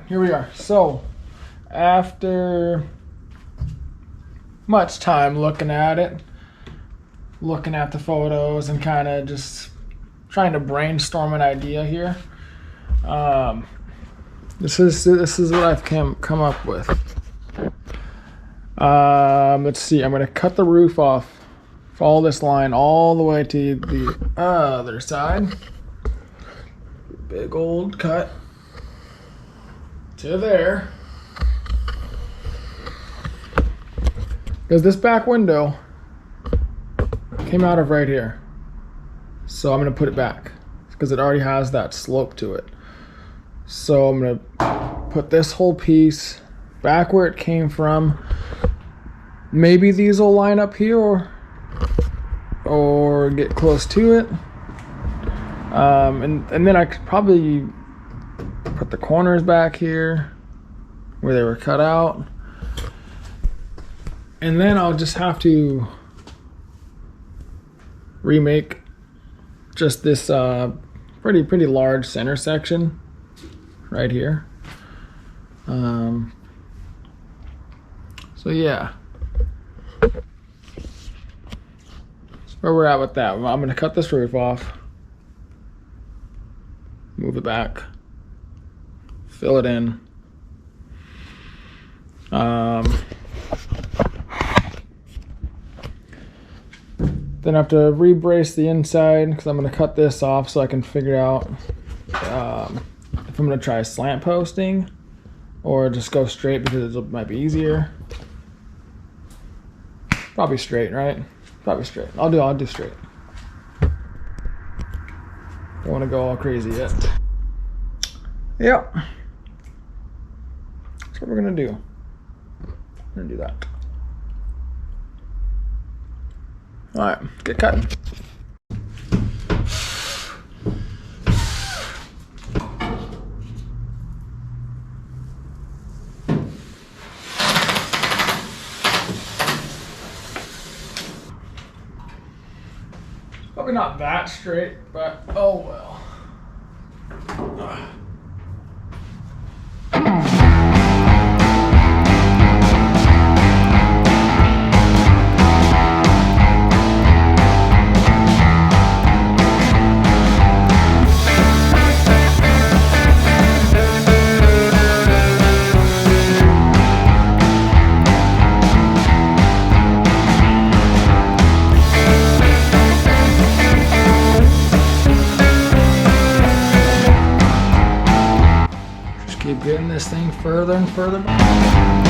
here we are. So after much time looking at it, looking at the photos and kind of just trying to brainstorm an idea here, this is what I've come up with. Let's see, I'm gonna cut the roof off, follow this line all the way to the other side. Big old cut to there. Because this back window came out of right here. So I'm gonna put it back because it already has that slope to it. So I'm gonna put this whole piece back where it came from. Maybe these will line up here or get close to it. And then I could probably put the corners back here where they were cut out. And then I'll just have to remake just this pretty large center section right here. So yeah, that's where we're at with that. I'm gonna cut this roof off, move it back, fill it in. Then I have to re-brace the inside because I'm going to cut this off so I can figure out if I'm going to try slant posting or just go straight because it might be easier. Probably straight, right? Probably straight. I'll do straight. Don't want to go all crazy yet. Yep. That's what we're going to do. We're going to do that. All right, get cutting. Probably not that straight, but oh well. Keep getting this thing further and further back.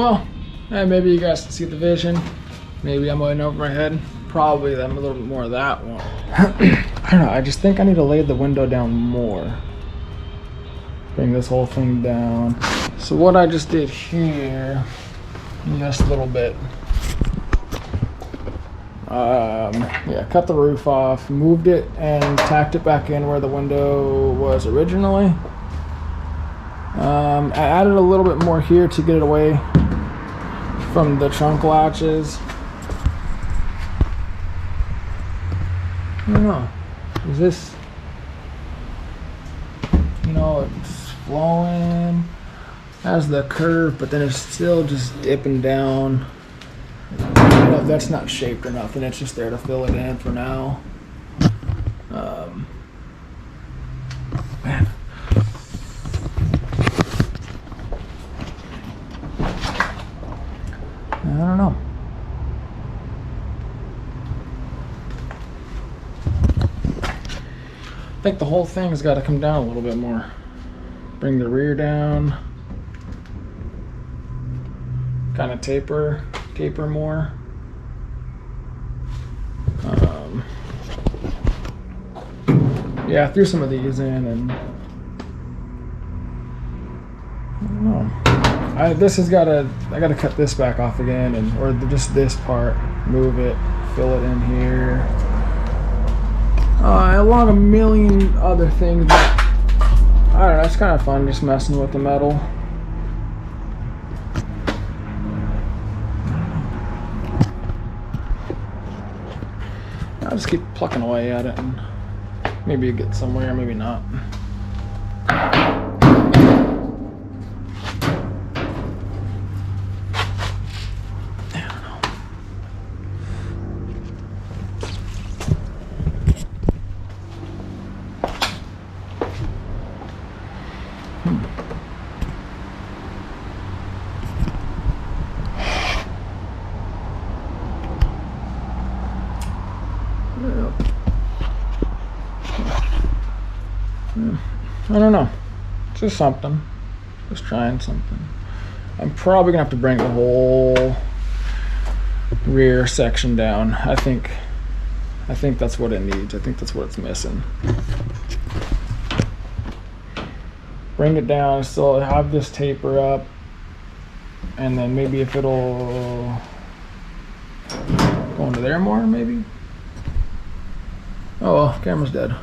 Well, maybe you guys can see the vision. Maybe I'm going over my head. Probably I'm a little bit more of that one. I don't know, I just think I need to lay the window down more. Bring this whole thing down. So what I just did here, just a little bit. Yeah, cut the roof off, moved it and tacked it back in where the window was originally. I added a little bit more here to get it away from the trunk latches. I don't know, is this, you know, it's flowing, has the curve, but then it's still just dipping down. That's not shaped or nothing, it's just there to fill it in for now. Man. I don't know. I think the whole thing's got to come down a little bit more. Bring the rear down. Kind of taper more. Yeah, I threw some of these in, and I don't know. This has got to. I got to cut this back off again, or just this part. Move it, fill it in here. Along a million other things. But I don't know. It's kind of fun just messing with the metal. I'll just keep plucking away at it, and maybe it gets somewhere, maybe not. I don't know. Just something. Just trying something. I'm probably gonna have to bring the whole rear section down. I think that's what it needs. I think that's what it's missing. Bring it down, still have this taper up, and then maybe if it'll go into there more, maybe. Oh well, camera's dead.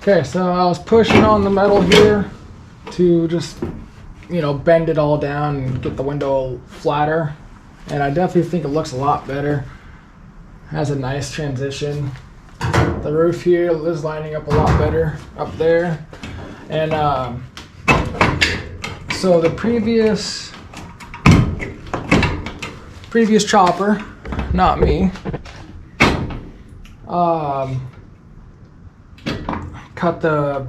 Okay, so I was pushing on the metal here to just, you know, bend it all down and get the window flatter. And I definitely think it looks a lot better. Has a nice transition. The roof here is lining up a lot better up there. And So the previous chopper, not me, cut the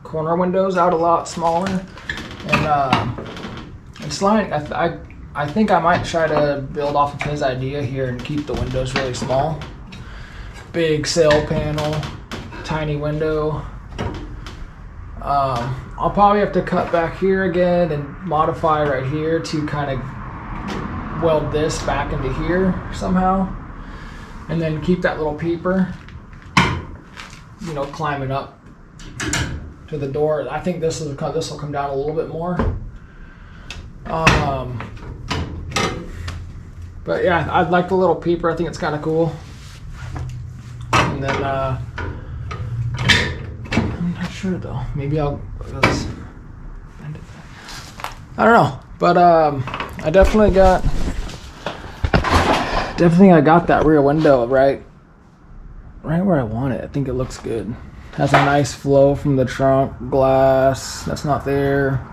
corner windows out a lot smaller, and it's like I think I might try to build off of his idea here and keep the windows really small. Big sail panel, tiny window. I'll probably have to cut back here again and modify right here to kind of weld this back into here somehow, and then keep that little peeper, you know, climbing up to the door. I think this will come down a little bit more. But yeah, I'd like the little peeper. I think it's kind of cool. And then I'm not sure though. Maybe I don't know. But I definitely got that rear window right where I want it. I think it looks good. Has a nice flow from the trunk glass that's not there.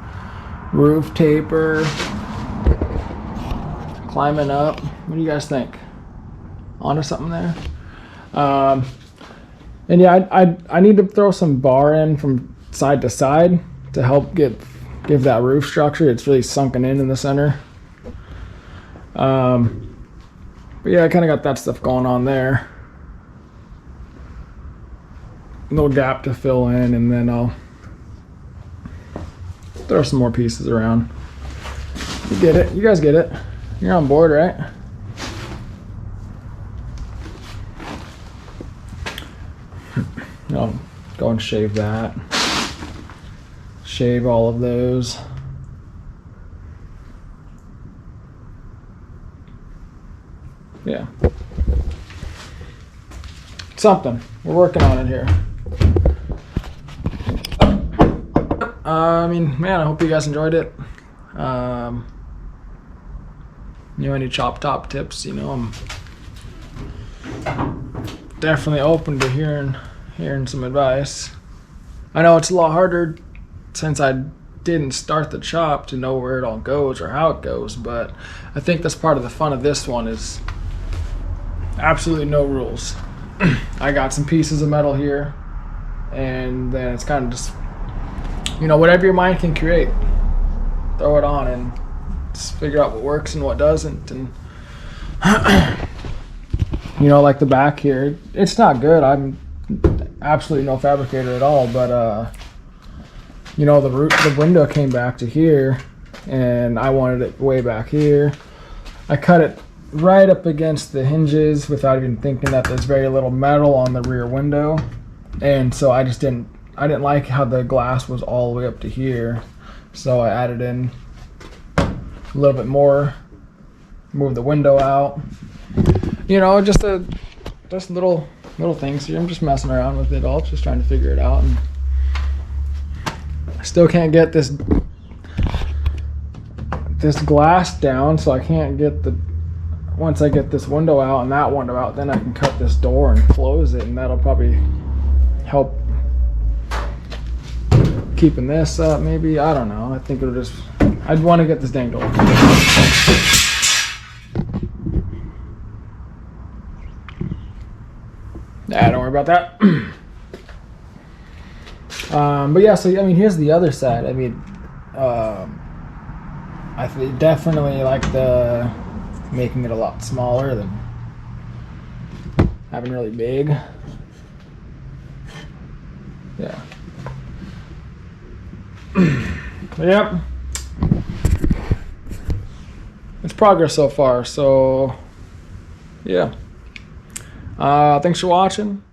Roof taper. Climbing up. What do you guys think? Onto something there? And yeah, I need to throw some bar in from side to side to help give that roof structure. It's really sunken in the center. But yeah, I kind of got that stuff going on there. Little gap to fill in, and then I'll throw some more pieces around. You get it. You guys get it. You're on board, right? I'll go and shave that. Shave all of those. Yeah. Something. We're working on it here. I mean, man, I hope you guys enjoyed it. You know, any chop top tips, you know, I'm definitely open to hearing some advice. I know it's a lot harder since I didn't start the chop to know where it all goes or how it goes, but I think that's part of the fun of this one is absolutely no rules. I got some pieces of metal here, and then it's kind of just, you know, whatever your mind can create, throw it on and just figure out what works and what doesn't. And you know, like the back here, it's not good. I'm absolutely no fabricator at all, but you know, the window came back to here, and I wanted it way back here. I cut it right up against the hinges without even thinking that there's very little metal on the rear window, and so I didn't like how the glass was all the way up to here, so I added in a little bit more, moved the window out, you know, just little things here. I'm just messing around with it all, just trying to figure it out, and I still can't get this glass down, so I can't get once I get this window out and that window out, then I can cut this door and close it, and that'll probably help keeping this up, maybe. I don't know. I think it'll just, I'd want to get this dang door. Nah, don't worry about that. But yeah, so I mean, here's the other side. I mean, I definitely like making it a lot smaller than having really big. Yeah. Yep. It's progress so far, so yeah. Thanks for watching.